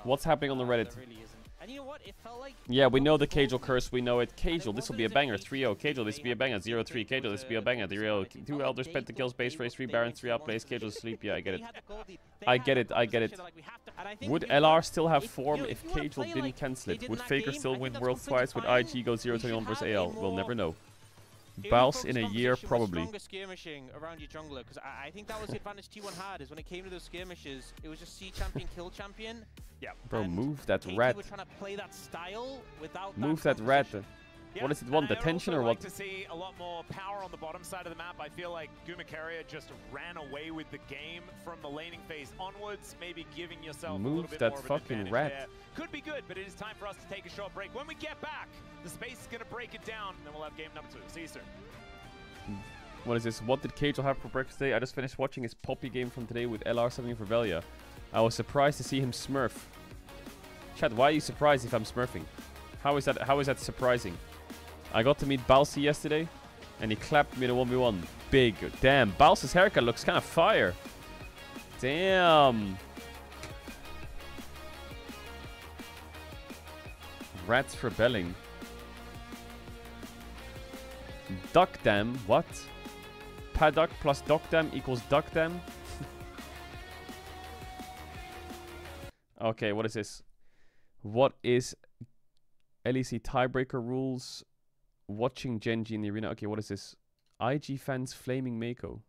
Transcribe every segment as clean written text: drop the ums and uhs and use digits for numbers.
What's happening on the Reddit? There really isn't. And you know what? It felt like... Yeah, we know the Caedrel curse. We know it. Caedrel, this will be a banger. 3-0. Caedrel, this will be a banger. 0-3. Caedrel, this will be a banger. 3-0. 2 Elders, Pentakills, base race, 3 Barons, 3 outplays. Caedrel sleep. Yeah, I get it. I get it. I get it. Would LR still have form if Caedrel didn't cancel it? Would Faker still win Worlds twice? Would IG go 0-21 versus AL? We'll never know. Bounce in a year, probably. Skirmishing around your jungler, because I think that was the advantage T1 had, is when it came to those skirmishes, it was just see champion, kill champion. Yeah. Bro, move that KT rat. were trying to play that style without Move that rat. Yeah, what does it want? Detention or what? I'd like to see a lot more power on the bottom side of the map. I feel like Gumacaria just ran away with the game from the laning phase onwards, maybe giving yourself a little bit more of an advantage there. Could be good, but it is time for us to take a short break. When we get back, the space is going to break it down, and then we'll have game number 2. See you soon. What is this? What did Caedrel have for breakfast today? I just finished watching his Poppy game from today with LR something for Velia. I was surprised to see him smurf. Chat, why are you surprised if I'm smurfing? How is that surprising? I got to meet Balsi yesterday, and he clapped me in a 1v1. Big. Damn, Balsi's haircut looks kind of fire. Damn. Rats for belling. Duck dam, what? Paddock plus duck dam equals duck dam? Okay, what is this? What is LEC tiebreaker rules? Watching Genji in the arena. Okay, what is this? IG fans flaming Mako.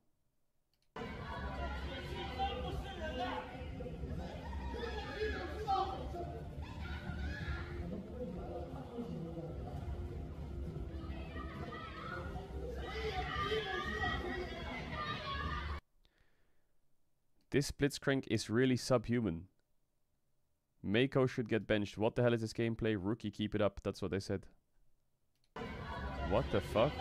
This Blitzcrank is really subhuman. Mako should get benched. What the hell is this gameplay? Rookie, keep it up. That's what they said. What the fuck?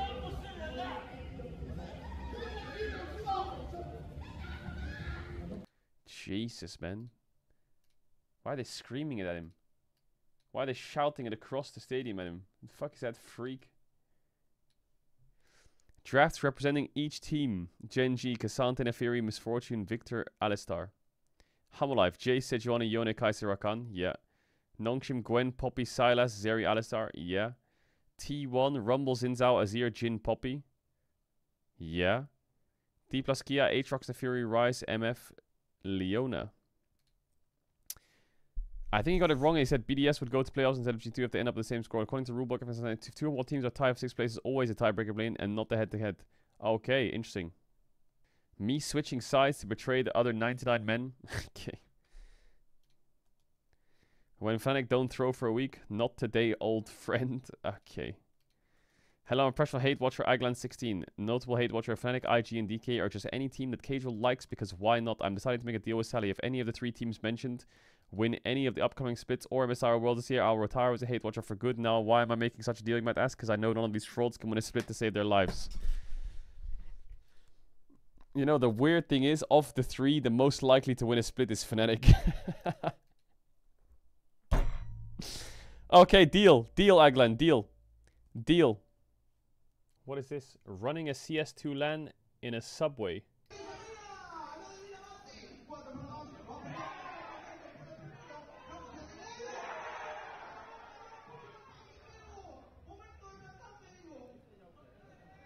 Jesus, man. Why are they screaming it at him? Why are they shouting it across the stadium at him? The fuck is that freak? Drafts representing each team. Genji, Cassandra, Neferi, Misfortune, Victor, Alistar. Hamalife, Jay, Sejuani, Yone, Kaiser, Rakan. Yeah. Nongshim, Gwen, Poppy, Silas, Zeri, Alistar. Yeah. T1, Rumble, Zinzao, Azir, Jin, Poppy. Yeah. D plus Kia, Aatrox, Neferi, Rise, MF, Leona. I think he got it wrong. He said BDS would go to playoffs instead of G2 if they end up with the same score. According to rulebook, if 2 or more teams are tied for 6th place, is always a tiebreaker lane and not the head-to-head. Okay, interesting. Me switching sides to betray the other 99 men. Okay. When Fnatic don't throw for a week, not today, old friend. Okay. Hello, I'm a professional hate watcher, Aglan16. Notable hate watcher, Fnatic, IG, and DK are just any team that Caedrel likes because why not? I'm deciding to make a deal with Sally. If any of the 3 teams mentioned win any of the upcoming splits or MSI World this year, I'll retire as a hate watcher for good. Now, why am I making such a deal, you might ask? Because I know none of these frauds can win a split to save their lives. You know, the weird thing is, of the 3, the most likely to win a split is Fnatic. Okay, deal. Deal, Aglan. Deal. Deal. What is this? Running a CS2 LAN in a subway.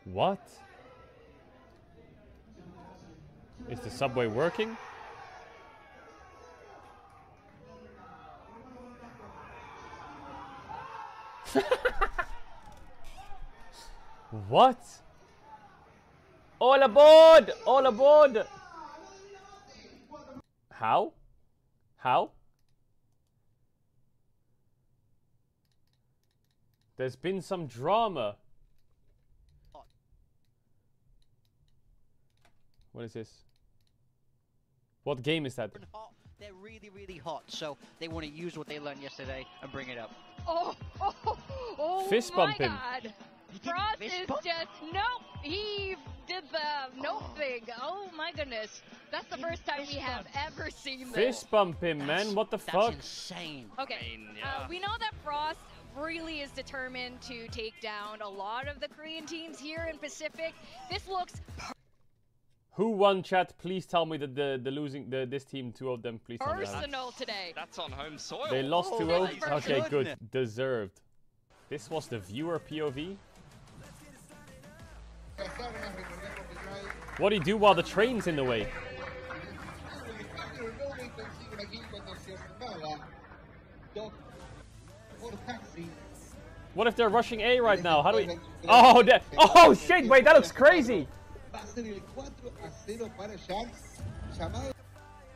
What? Is the subway working? What? All aboard! All aboard! How? How? There's been some drama. What is this? What game is that? They're really, really hot, so they want to use what they learned yesterday and bring it up. Oh Fist bump him. God. Frost is just, nope, he did the nope thing. Oh my goodness. That's the first time we have ever seen this. Fist bump him, man. What the fuck? That's insane. Okay, we know that Frost really is determined to take down a lot of the Korean teams here in Pacific. This looks Who won, chat? Please tell me that the losing this team, 2 of them. Please tell me that. Personal today. That's on home soil. They lost 2-0. Okay, good. goodness. Deserved. This was the viewer POV. What do you do while the train's in the way? What if they're rushing A right now? How do we... Oh, oh shit, wait, that looks crazy!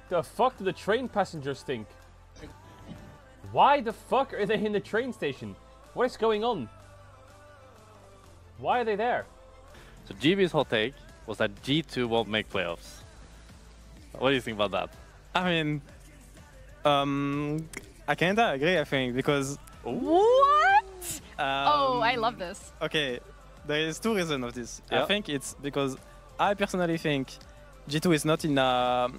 The fuck do the train passengers think? Why the fuck are they in the train station? What is going on? Why are they there? So GB's hot take was that G2 won't make playoffs. What do you think about that? I mean, I kinda agree, I think, because... What? Oh, I love this. Okay, there is 2 reasons of this. Yeah. I think it's because I personally think G2 is not in a...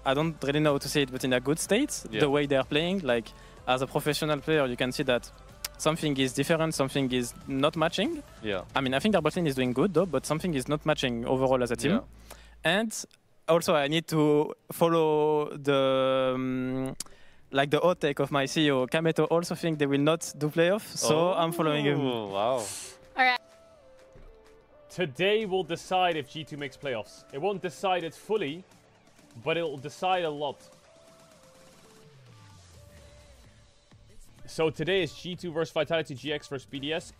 I don't really know how to say it, but in a good state. Yeah. The way they're playing, like, as a professional player, you can see that something is different, something is not matching. Yeah. I mean, I think their bot lane is doing good, though, but something is not matching overall as a team. Yeah. And also, I need to follow the... like the hot take of my CEO, Kameto also think they will not do playoff, so I'm following him. Oh, wow. Alright. Today will decide if G2 makes playoffs. It won't decide it fully, but it'll decide a lot. So today is G2 versus Vitality, GX versus BDS.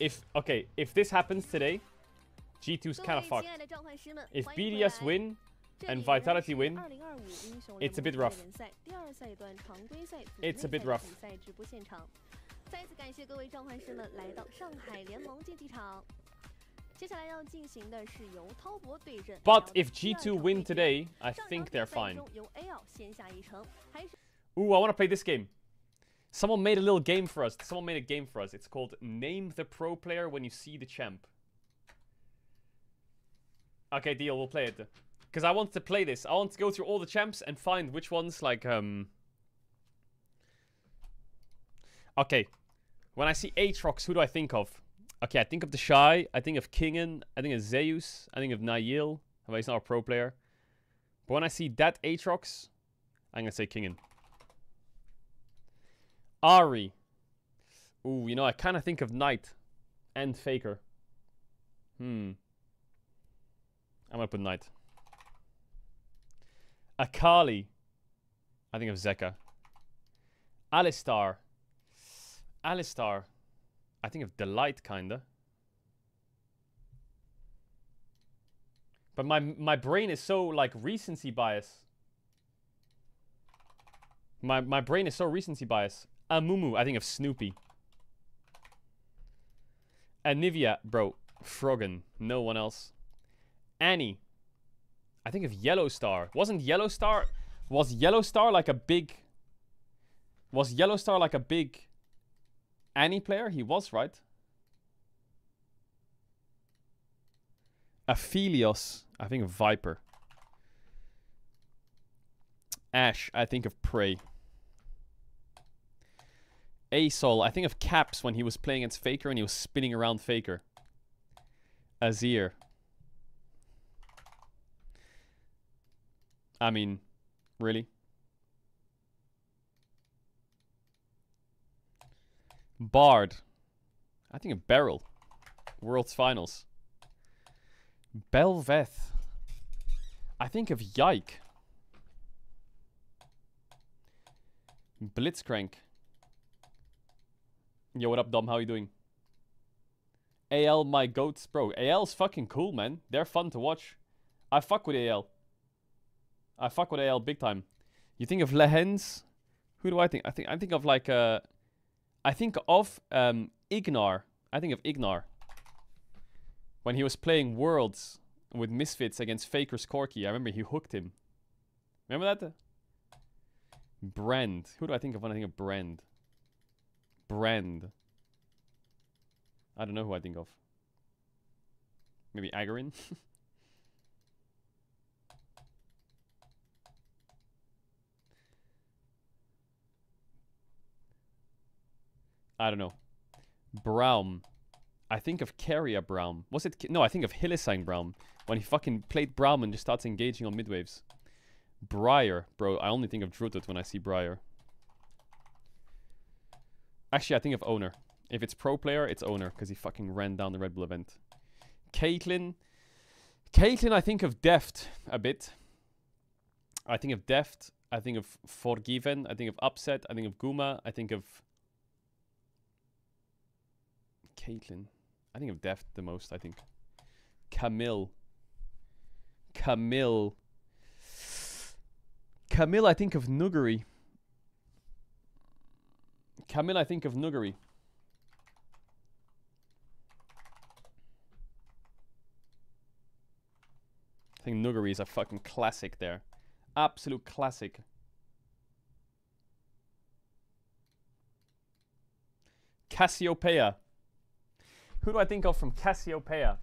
If this happens today, G2's kind of fucked. If BDS win and Vitality win, it's a bit rough. It's a bit rough. But if G2 win today, I think they're fine. Ooh, I want to play this game. Someone made a little game for us. Someone made a game for us. It's called Name the Pro Player When You See the Champ. Okay, deal. We'll play it. Because I want to play this. I want to go through all the champs and find which ones, like, Okay. When I see Aatrox, who do I think of? Okay, I think of the Shy. I think of Kingen. I think of Zeus. I think of Nail. Well, he's not a pro player. But when I see that Aatrox, I'm going to say Kingen. Ari. Ooh, you know, I kind of think of Knight and Faker. I'm going to put Knight. Akali. I think of Zeka. Alistar. I think of Delight, kinda. But my brain is so, like, recency bias. My brain is so recency bias. Amumu, I think of Snoopy. Anivia, bro. Froggen, no one else. Annie. I think of Yellowstar. Was Yellowstar like a big... Was Yellowstar like a big Annie player? He was, right? Aphelios. I think of Viper. Ashe. I think of Prey. Asol. I think of Caps when he was playing against Faker and he was spinning around Faker. Azir. I mean, really? Bard. I think of Beryl. World's Finals. Belveth. I think of Yike. Blitzcrank. Yo, what up, Dom? How you doing? AL, my goats. Bro, AL's fucking cool, man. They're fun to watch. I fuck with AL. I fuck with AL big time. You think of Lehens? Who do I think? I think of like I think of Ignar. I think of Ignar. When he was playing Worlds with Misfits against Faker's Corki, I remember he hooked him. Remember that? Brand. Who do I think of when I think of Brand? Brand. I don't know who I think of. Maybe Agarin? I don't know. Braum. I think of Carrier Braum. Was it? No, I think of Hillesang Braum. When he fucking played Braum and just starts engaging on mid-waves. Briar. Bro, I only think of Drutut when I see Briar. Actually, I think of Owner. If it's pro player, it's Owner. Because he fucking ran down the Red Bull event. Caitlyn. Caitlyn, I think of Deft a bit. I think of Deft. I think of Forgiven. I think of Upset. I think of Guma. I think of... Caitlyn. I think of Deft the most, I think. Camille. Camille, I think of Nuggery. Camille, I think of Nuggery. I think Nuggery is a fucking classic there. Absolute classic. Cassiopeia. Who do I think of from Cassiopeia?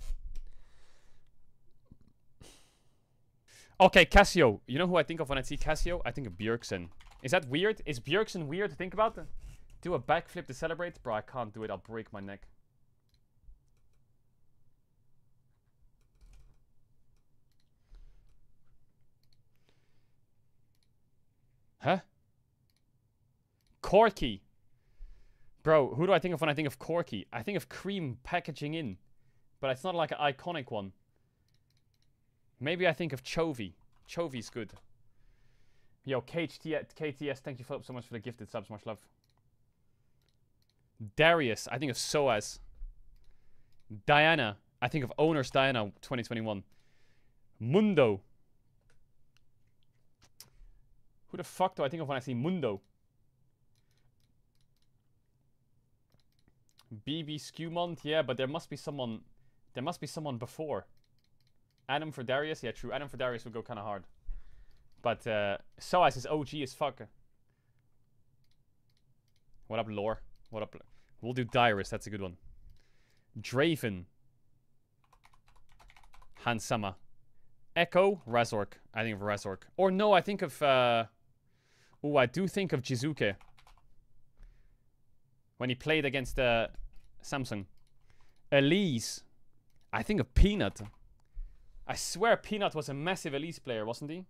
Okay, Cassio. You know who I think of when I see Cassio? I think of Bjergsen. Is that weird? Is Bjergsen weird to think about? Do a backflip to celebrate? Bro, I can't do it. I'll break my neck. Huh? Corky. Bro, who do I think of when I think of Corky? I think of Cream packaging in. But it's not like an iconic one. Maybe I think of Chovy. Chovy's good. Yo, KTS, thank you so much for the gifted subs. Much love. Darius, I think of Soaz. Diana, I think of Owners Diana 2021. Mundo. Who the fuck do I think of when I see Mundo? BB Skewmont, yeah, but there must be someone. There must be someone before. Adam for Darius, yeah, true. Adam for Darius would go kind of hard. But Soaz is OG as fuck. What up, Lore? What up? We'll do Dyrus, that's a good one. Draven. Hansama. Echo, Razork. I think of Razork. Or no, I think of... oh, I do think of Jizuke. When he played against Samsung. Elise. I think of Peanut. I swear Peanut was a massive Elise player, wasn't he?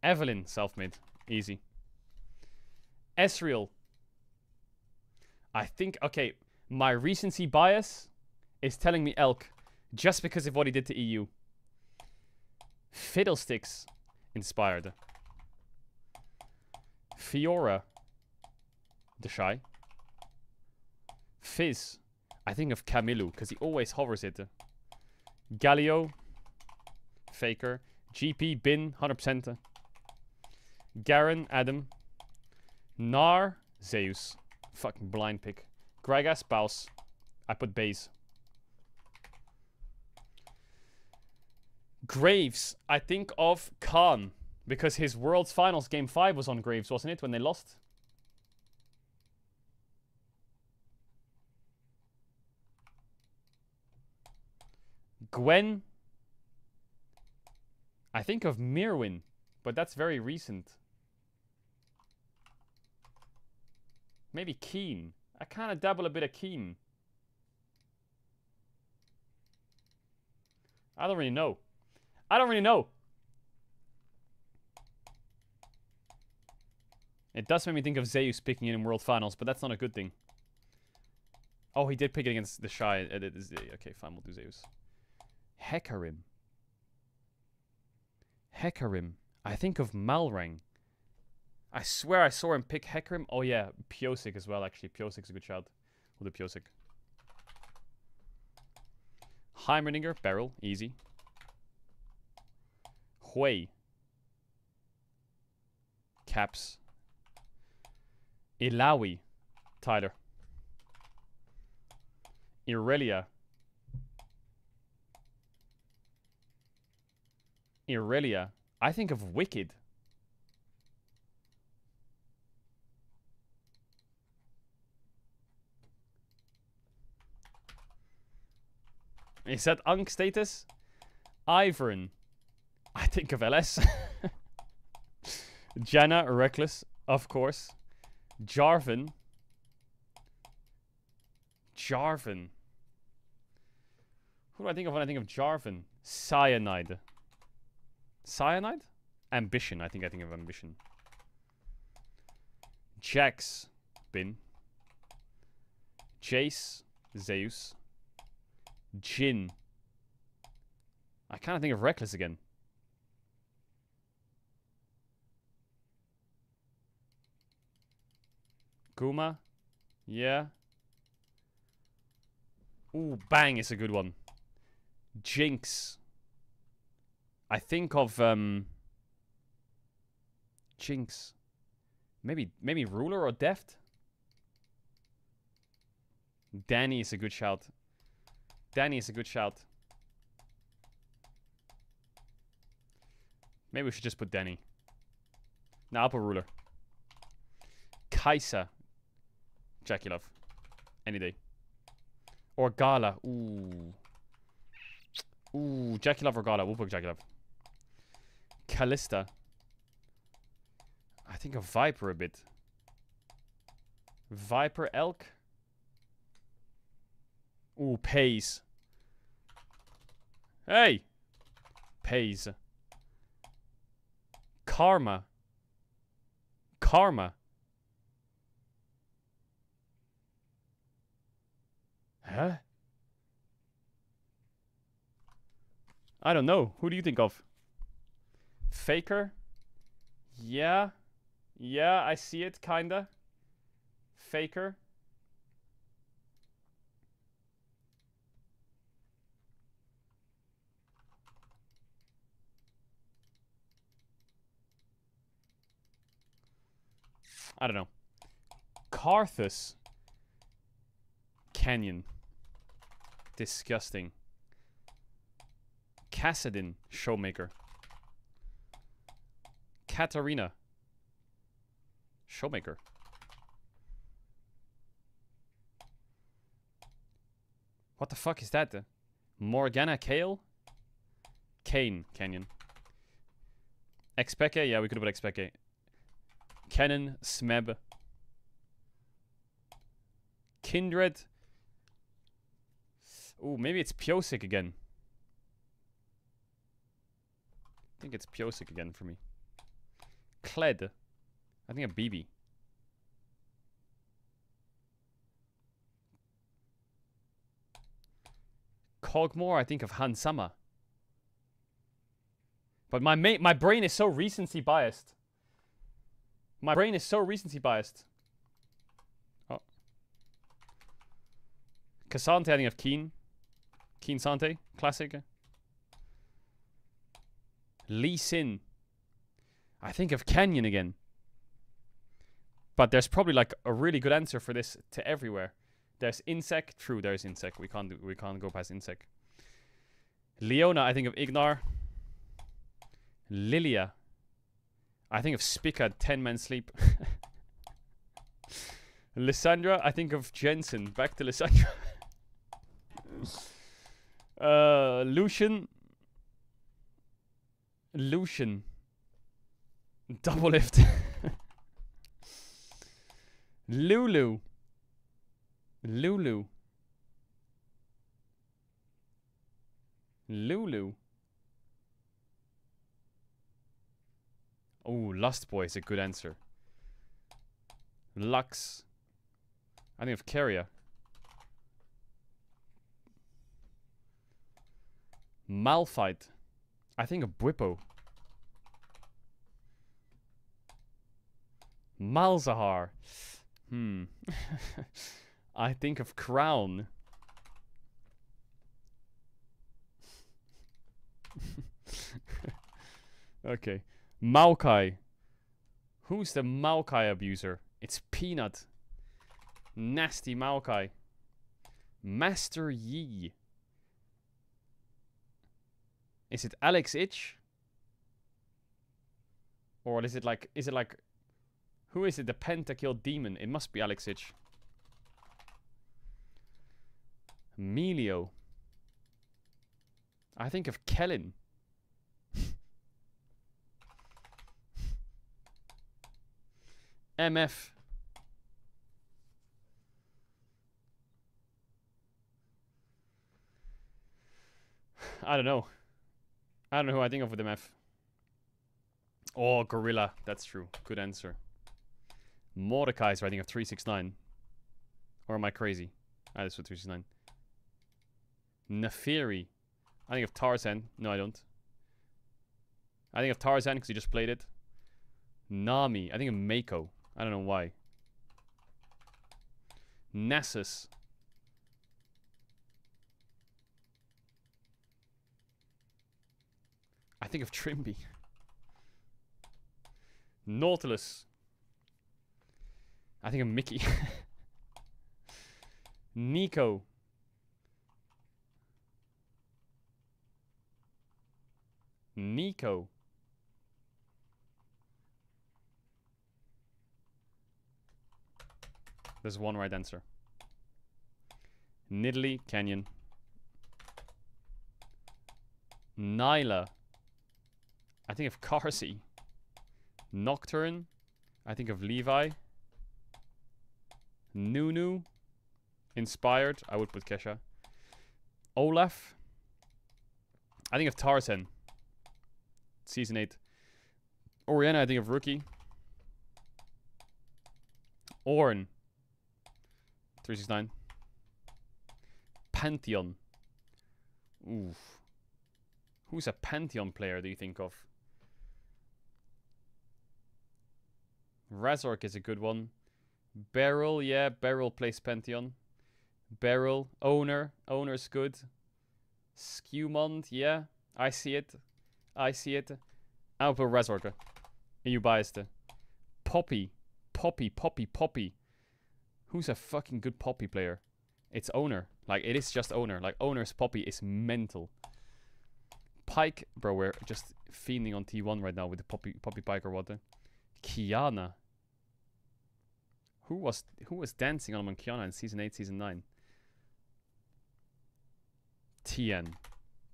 Evelyn, self-made. Easy. Ezreal. I think, okay, my recency bias is telling me Elk. Just because of what he did to EU. Fiddlesticks. Inspired. Fiora. The Shy. Fizz. I think of Camilu, because he always hovers it. Galio. Faker. GP, Bin, 100%. Garen, Adam. Nar, Zeus. Fucking blind pick. Gragas, Baus. I put Baze. Graves. I think of Khan. Because his World's Finals Game 5 was on Graves, wasn't it? When they lost? Gwen. I think of Mirwin. But that's very recent. Maybe Keen. I kind of dabble a bit of Keen. I don't really know. I don't really know. It does make me think of Zeus picking it in World Finals, but that's not a good thing. Oh, he did pick it against the Shy. Okay, fine, we'll do Zeus. Hecarim. Hecarim. I think of Malrang. I swear I saw him pick Hecarim. Oh yeah, Piosik as well, actually. Piosik's a good shout. We'll do Piosik. Heimerdinger, Beryl, easy. Hui. Caps. Ilawi. Tyler. Irelia. Irelia. I think of Wicked. Is that Unk status? Ivern. I think of LS. Janna, Reckless, of course. Jarvan. Jarvan. Who do I think of when I think of Jarvan? Cyanide. Cyanide? Ambition. I think of Ambition. Jax. Bin. Jace. Zeus. Jin. I kind of think of Reckless again. Guma. Yeah. Ooh, Bang is a good one. Jinx. I think of Jinx. Maybe Ruler or Deft. Danny is a good shout. Danny is a good shout. Maybe we should just put Danny. Nah, I'll put Ruler. Kaisa. Jackie Love. Any day. Or Gala. Ooh. Ooh, Jackie Love or Gala. We'll put Jackie Love. Callista. I think of Viper a bit. Viper, Elk. Ooh, Pays. Hey! Pays. Karma. Karma. Huh? I don't know. Who do you think of? Faker? Yeah. Yeah, I see it, kinda. Faker. I don't know. Karthus. Canyon. Disgusting. Kassadin. Showmaker. Katarina. Showmaker. What the fuck is that? Morgana Kale? Kane. Canyon. Expeke? Yeah, we could have put Expeke. Kennen. Smeb. Kindred. Ooh, maybe it's Piosik again. I think it's Piosik again for me. Kled. I think a BB. Cogmore, I think of Hansama. But my brain is so recency biased. My brain is so recency biased. Oh. Cassante, I think of Keen. Keen Sante, classic. Lee Sin. I think of Canyon again. But there's probably like a really good answer for this to everywhere. There's Insec. True, there's Insec. We can't go past Insec. Leona, I think of Ignar. Lilia. I think of Spica, 10-man sleep. Lysandra, I think of Jensen. Back to Lysandra. Lucian. Lucian. Double lift. Lulu. Lulu. Lulu. Oh, Lust Boy is a good answer. Lux. I think of Carrier. Malphite. I think of Bwippo. Malzahar. I think of Crown. Okay. Maokai. Who's the Maokai abuser? It's Peanut. Nasty Maokai. Master Yi. Is it Alex Itch? Or is it like, who is it? The Pentakill Demon. It must be Alex Itch. Melio. I think of Kellen. MF. I don't know. I don't know who I think of with MF. Oh, Gorilla. That's true. Good answer. Mordecai's writing of 369. Or am I crazy? Ah, this was 369. Neferi. I think of Tarzan. No, I don't. I think of Tarzan because he just played it. Nami. I think of Mako. I don't know why. Nessus. I think of Trimby. Nautilus. I think of Mickey. Nico. Nico. There's one right answer. Nidalee Canyon. Nyla. I think of Carsey. Nocturne. I think of Levi. Nunu. Inspired. I would put Kesha. Olaf. I think of Tarzan. Season 8. Oriana, I think of Rookie. Orn. 369. Pantheon. Oof. Who's a Pantheon player do you think of? Razork is a good one. Beryl, yeah, Beryl plays Pantheon. Beryl, Owner's good. Skewmond, yeah, I see it. I see it. I'll put Razork. And you biased. Poppy. Who's a fucking good Poppy player? It's Owner. Like, it is just Owner. Like, Owner's Poppy is mental. Pike, bro, we're just fiending on T1 right now with the Poppy Pike or what? Kiana. Who was dancing on Kiana in Season 8, Season 9? Tien.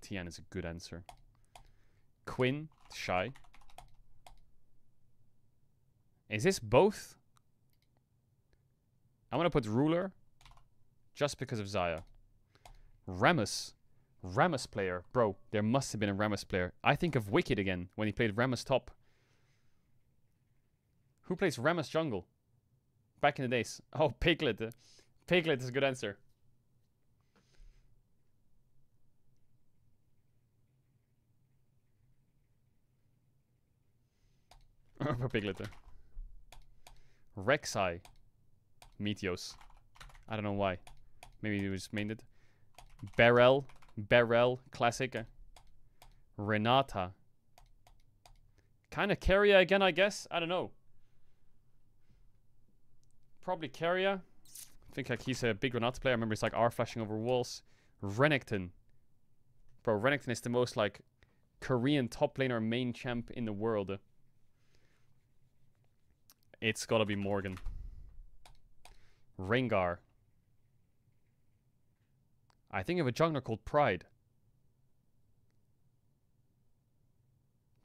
Tien is a good answer. Quinn. Shy. Is this both? I'm gonna put Ruler. Just because of Xayah. Rammus. Rammus player. Bro, there must have been a Rammus player. I think of Wicked again, when he played Rammus top. Who plays Rammus jungle? Back in the days. Oh, Piglet. Piglet is a good answer. Piglet. Rek'Sai. Meteos. I don't know why. Maybe he was mained it. Beryl. Classic. Renata. Kind of Keria again, I guess. I don't know. Probably Keria. I think like he's a big Renata player. I remember he's like R-flashing over walls. Renekton. Bro, Renekton is the most like Korean top laner main champ in the world. It's gotta be Morgan. Rengar. I think of a jungler called Pride.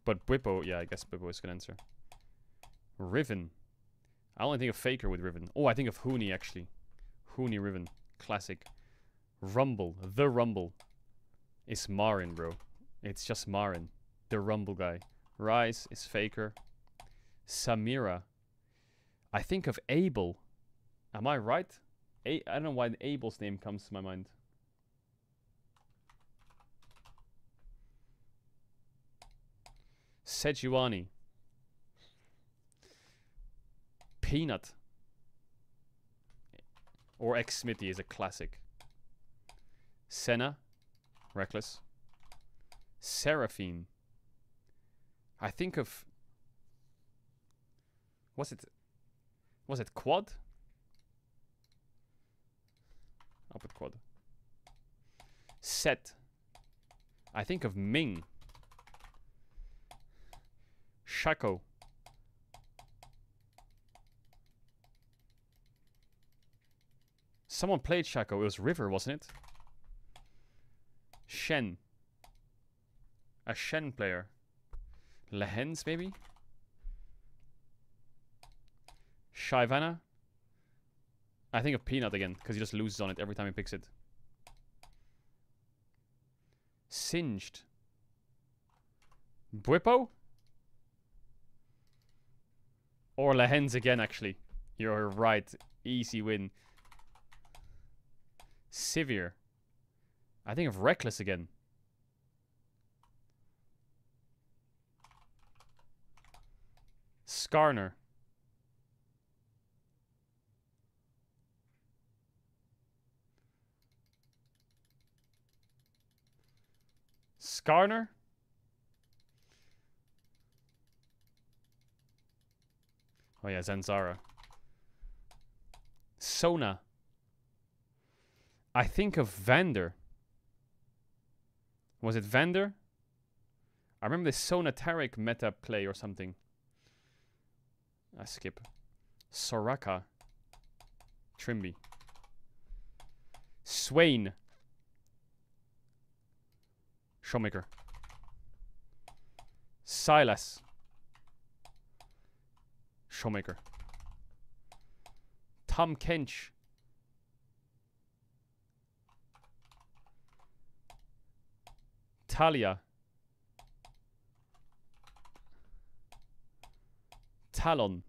But Bwipo, yeah, I guess Bwipo is a good answer. Riven. I only think of Faker with Riven. Oh, I think of Huni, actually. Huni Riven. Classic. Rumble. The Rumble. Is Marin, bro. It's just Marin. The Rumble guy. Rise is Faker. Samira. I think of Abel. Am I right? I don't know why Abel's name comes to my mind. Sejuani. Peanut. Or X-Smithy is a classic. Senna. Reckless. Seraphine. I think of... Was it Quad? I'll put Quad. Set. I think of Ming. Shaco. Someone played Shaco. It was River, wasn't it? Shen. A Shen player. Lehens, maybe? Shyvana? I think of Peanut again, because he just loses on it every time he picks it. Singed. Bwippo? Or Lehens again, actually. You're right. Easy win. Sivir. I think of Reckless again. Skarner. Skarner? Oh yeah, Zanzara. Sona. I think of Vander. Was it Vander? I remember the Sona Tarek meta play or something. I skip. Soraka. Trimby. Swain. Showmaker. Silas. Showmaker. Tom Kench. Talia. Talon.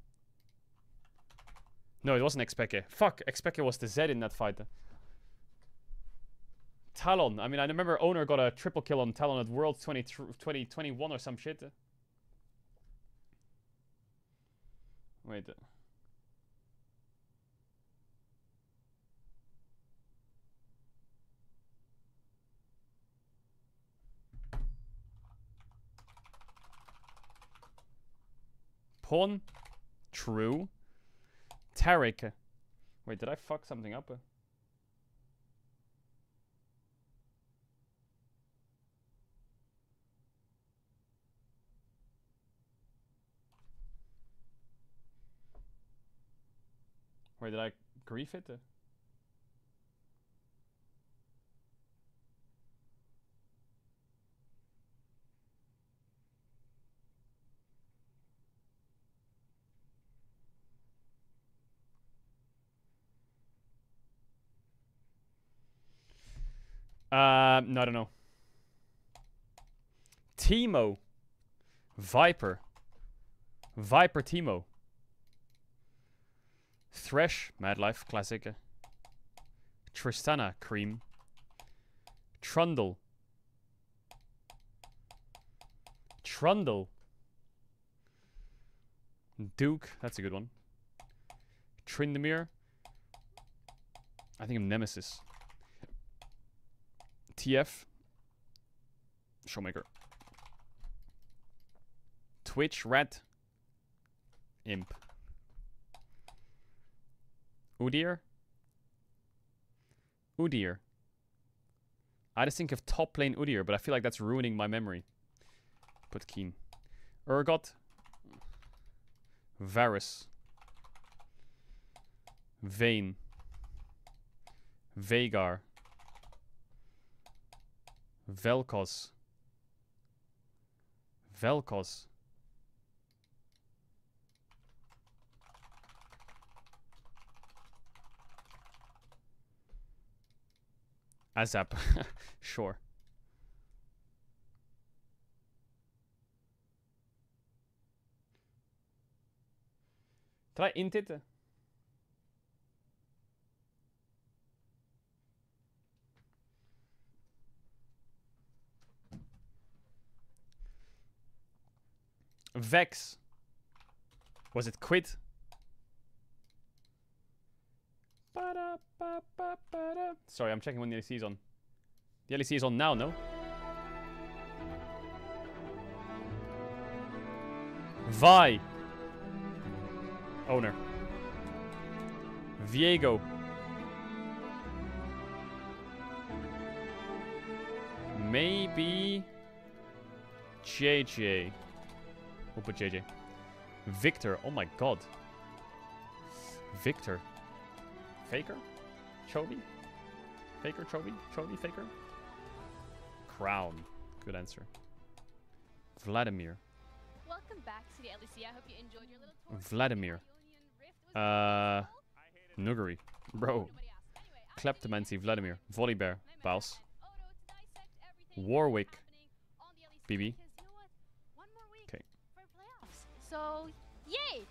No, it wasn't Expeke. Fuck, Expeke was the Z in that fight. Talon. I mean, I remember Owner got a triple kill on Talon at Worlds 2021 or some shit. Wait. Pawn. True. Tarek. Wait, did I fuck something up? Wait, did I grief it? No, I don't know. Teemo. Viper. Viper Teemo. Thresh. Mad Life. Classic. Tristana. Cream. Trundle. Trundle. Duke. That's a good one. Tryndamere. I think of Nemesis. TF. Showmaker. Twitch. Rat. Imp. Udyr. Udyr. I just think of top lane Udyr, but I feel like that's ruining my memory. Put Keen. Urgot. Varus. Vayne. Veigar. Vel'Koz. Vel'Koz. Azap. Sure. Did I int it? Vex. Was it quit? Sorry, I'm checking when the LEC is on. The LEC is on now, no? Vi. Owner. Viego. Maybe JJ. We'll put JJ. Victor. Oh my god. Victor. Faker? Chovy? Faker, Chovy? Chovy, Faker? Crown. Good answer. Vladimir. Welcome back to the LEC. I hope you enjoyed your little tour. Vladimir. Nuggery. Bro. Kleptomancy, Vladimir. Volibear. Baus. Warwick. BB. Okay. So, yay!